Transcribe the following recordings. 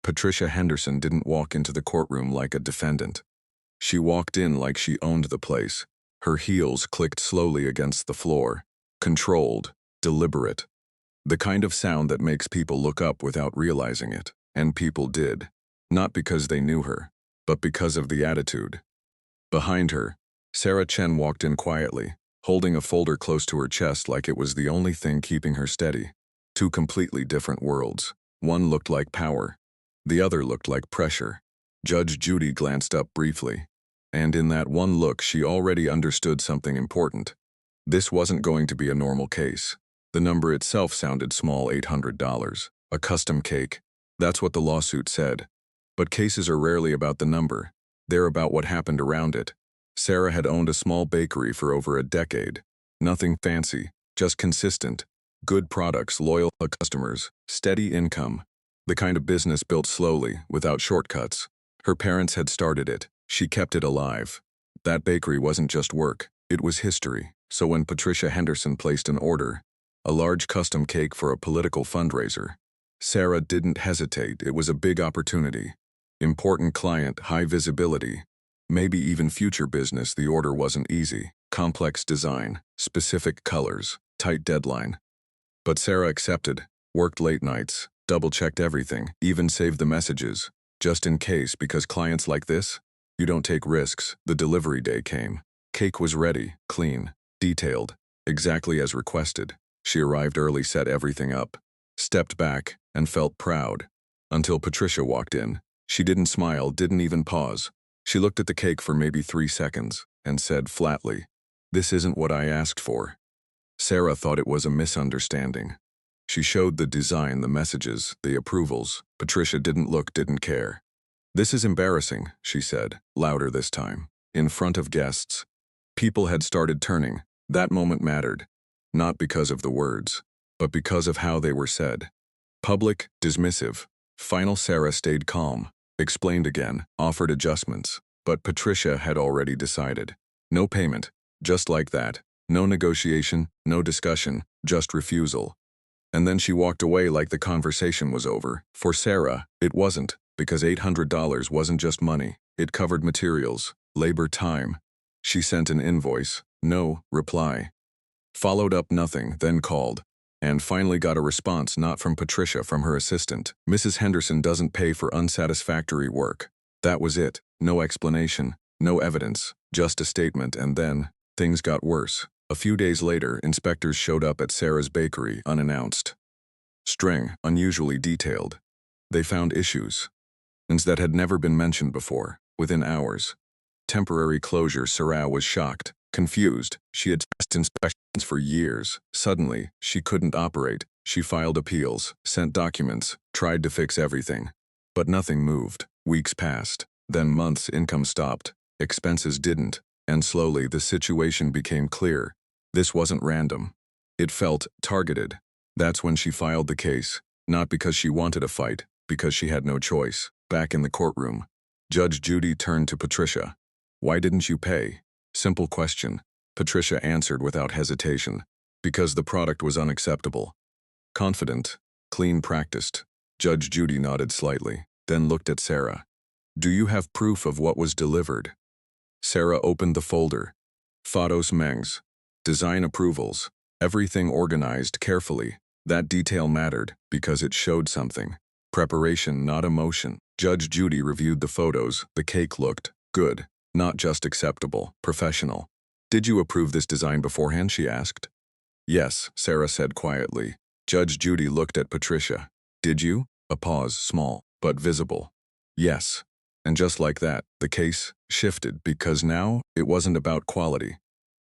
Patricia Henderson didn't walk into the courtroom like a defendant. She walked in like she owned the place. Her heels clicked slowly against the floor. Controlled, deliberate. The kind of sound that makes people look up without realizing it. And people did. Not because they knew her, but because of the attitude. Behind her, Sarah Chen walked in quietly, holding a folder close to her chest like it was the only thing keeping her steady. Two completely different worlds. One looked like power. The other looked like pressure. Judge Judy glanced up briefly. And in that one look, she already understood something important. This wasn't going to be a normal case. The number itself sounded small, $800. A custom cake. That's what the lawsuit said. But cases are rarely about the number. They're about what happened around it. Sarah had owned a small bakery for over a decade. Nothing fancy, just consistent. Good products, loyal customers, steady income. The kind of business built slowly, without shortcuts. Her parents had started it. She kept it alive. That bakery wasn't just work, it was history. So when Patricia Henderson placed an order, a large custom cake for a political fundraiser, Sarah didn't hesitate. It was a big opportunity. Important client, high visibility. Maybe even future business. The order wasn't easy. Complex design, specific colors, tight deadline. But Sarah accepted, worked late nights, double-checked everything, even saved the messages, just in case, because clients like this, you don't take risks. The delivery day came. Cake was ready, clean, detailed, exactly as requested. She arrived early, set everything up, stepped back, and felt proud. Until Patricia walked in. She didn't smile, didn't even pause. She looked at the cake for maybe 3 seconds, and said flatly, "This isn't what I asked for." Sarah thought it was a misunderstanding. She showed the design, the messages, the approvals. Patricia didn't look, didn't care. "This is embarrassing," she said, louder this time, in front of guests. People had started turning. That moment mattered. Not because of the words, but because of how they were said. Public, dismissive. Final. Sarah stayed calm, explained again, offered adjustments. But Patricia had already decided. No payment, just like that. No negotiation, no discussion, just refusal. And then she walked away like the conversation was over. For Sarah, it wasn't, because $800 wasn't just money. It covered materials, labor, time. She sent an invoice, no reply. Followed up, nothing, then called. And finally got a response, not from Patricia, from her assistant. "Mrs. Henderson doesn't pay for unsatisfactory work." That was it. No explanation, no evidence, just a statement. And then, things got worse. A few days later, inspectors showed up at Sarah's bakery, unannounced. String, unusually detailed. They found issues. Things that had never been mentioned before, within hours. Temporary closure. Sarah was shocked, confused. She had passed inspections for years. Suddenly, she couldn't operate. She filed appeals, sent documents, tried to fix everything. But nothing moved. Weeks passed. Then months. Income stopped. Expenses didn't. And slowly the situation became clear. This wasn't random. It felt targeted. That's when she filed the case. Not because she wanted a fight, because she had no choice. Back in the courtroom, Judge Judy turned to Patricia. "Why didn't you pay?" Simple question. Patricia answered without hesitation. "Because the product was unacceptable." Confident, clean, practiced. Judge Judy nodded slightly, then looked at Sarah. "Do you have proof of what was delivered?" Sarah opened the folder. Photos, mengs, design approvals, everything organized carefully. That detail mattered because it showed something. Preparation, not emotion. Judge Judy reviewed the photos. The cake looked good, not just acceptable, professional. "Did you approve this design beforehand?" she asked. "Yes," Sarah said quietly. Judge Judy looked at Patricia. "Did you?" A pause, small, but visible. "Yes." And just like that, the case shifted, because now it wasn't about quality.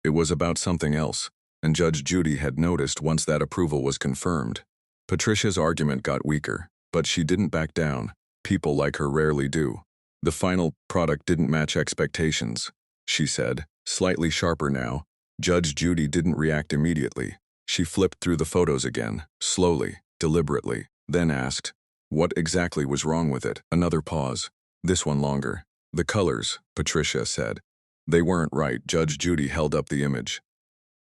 It was about something else, and Judge Judy had noticed once that approval was confirmed. Patricia's argument got weaker, but she didn't back down. People like her rarely do. "The final product didn't match expectations," she said, slightly sharper now. Judge Judy didn't react immediately. She flipped through the photos again, slowly, deliberately, then asked, "What exactly was wrong with it?" Another pause. This one longer. "The colors," Patricia said. "They weren't right." Judge Judy held up the image.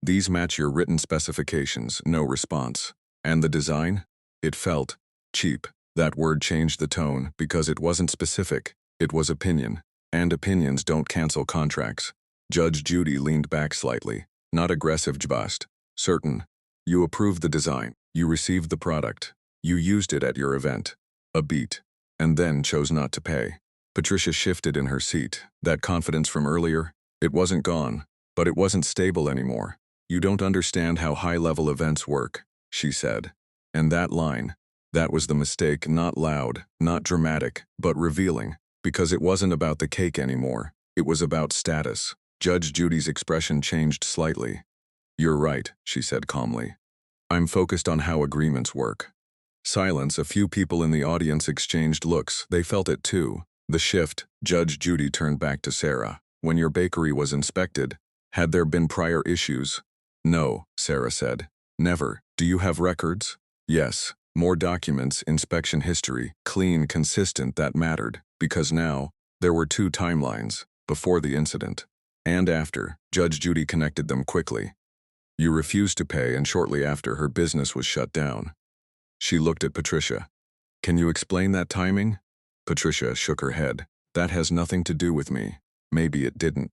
"These match your written specifications." No response. "And the design?" It felt cheap. That word changed the tone because it wasn't specific, it was opinion. And opinions don't cancel contracts. Judge Judy leaned back slightly, not aggressive, just certain. You approved the design, you received the product, you used it at your event. A beat. And then chose not to pay. Patricia shifted in her seat. That confidence from earlier, it wasn't gone, but it wasn't stable anymore. You don't understand how high-level events work, she said. And that line, that was the mistake, not loud, not dramatic, but revealing, because it wasn't about the cake anymore. It was about status. Judge Judy's expression changed slightly. You're right, she said calmly. I'm focused on how agreements work. Silence. A few people in the audience exchanged looks. They felt it too. The shift. Judge Judy turned back to Sarah. When your bakery was inspected, had there been prior issues? No, Sarah said. Never. Do you have records? Yes. More documents, inspection history, clean, consistent. That mattered, because now, there were two timelines, before the incident and after. Judge Judy connected them quickly. You refused to pay, and shortly after, her business was shut down. She looked at Patricia. Can you explain that timing? Patricia shook her head. That has nothing to do with me. Maybe it didn't.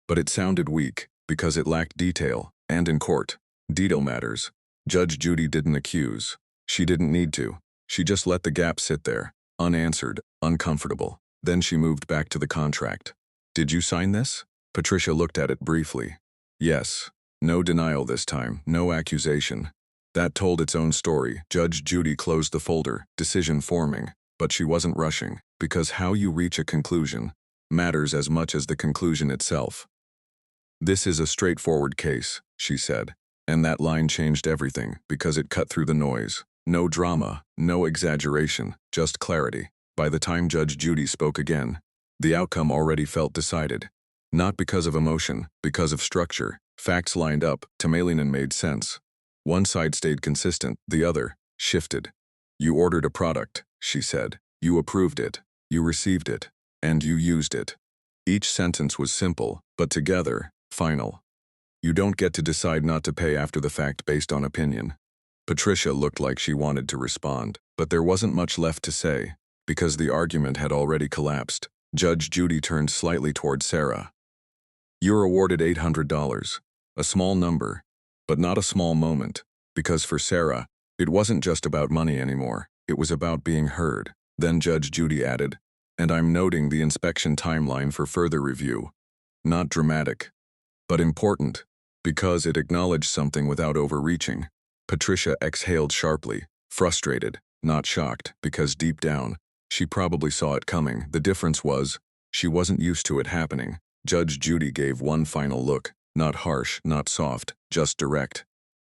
But it sounded weak, because it lacked detail, and in court, detail matters. Judge Judy didn't accuse. She didn't need to. She just let the gap sit there, unanswered, uncomfortable. Then she moved back to the contract. Did you sign this? Patricia looked at it briefly. Yes. No denial this time, no accusation. That told its own story. Judge Judy closed the folder, decision forming, but she wasn't rushing, because how you reach a conclusion matters as much as the conclusion itself. This is a straightforward case, she said, and that line changed everything because it cut through the noise. No drama, no exaggeration, just clarity. By the time Judge Judy spoke again, the outcome already felt decided. Not because of emotion, because of structure. Facts lined up, Tamalinen made sense. One side stayed consistent, the other shifted. You ordered a product, she said. You approved it, you received it, and you used it. Each sentence was simple, but together, final. You don't get to decide not to pay after the fact based on opinion. Patricia looked like she wanted to respond, but there wasn't much left to say, because the argument had already collapsed. Judge Judy turned slightly toward Sarah. You're awarded $800. A small number, but not a small moment, because for Sarah, it wasn't just about money anymore. It was about being heard. Then Judge Judy added, and I'm noting the inspection timeline for further review. Not dramatic, but important, because it acknowledged something without overreaching. Patricia exhaled sharply, frustrated, not shocked, because deep down, she probably saw it coming. The difference was, she wasn't used to it happening. Judge Judy gave one final look, not harsh, not soft, just direct.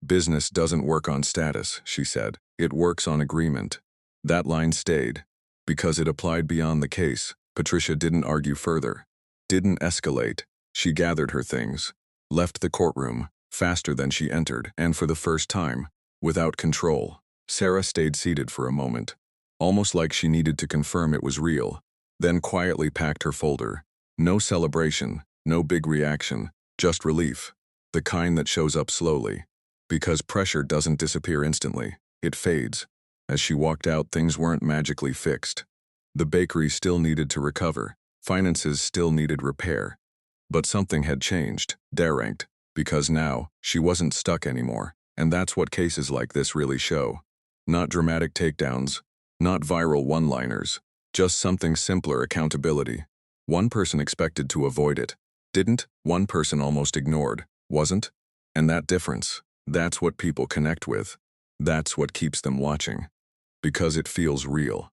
Business doesn't work on status, she said. It works on agreement. That line stayed, because it applied beyond the case. Patricia didn't argue further, didn't escalate. She gathered her things, left the courtroom, faster than she entered, and for the first time, without control. Sarah stayed seated for a moment, almost like she needed to confirm it was real, then quietly packed her folder. No celebration, no big reaction, just relief, the kind that shows up slowly. Because pressure doesn't disappear instantly, it fades. As she walked out, things weren't magically fixed. The bakery still needed to recover, finances still needed repair. But something had changed, deranged, because now, she wasn't stuck anymore, and that's what cases like this really show. Not dramatic takedowns, not viral one-liners, just something simpler: accountability. One person expected to avoid it, didn't. One person almost ignored, wasn't. And that difference, that's what people connect with. That's what keeps them watching. Because it feels real.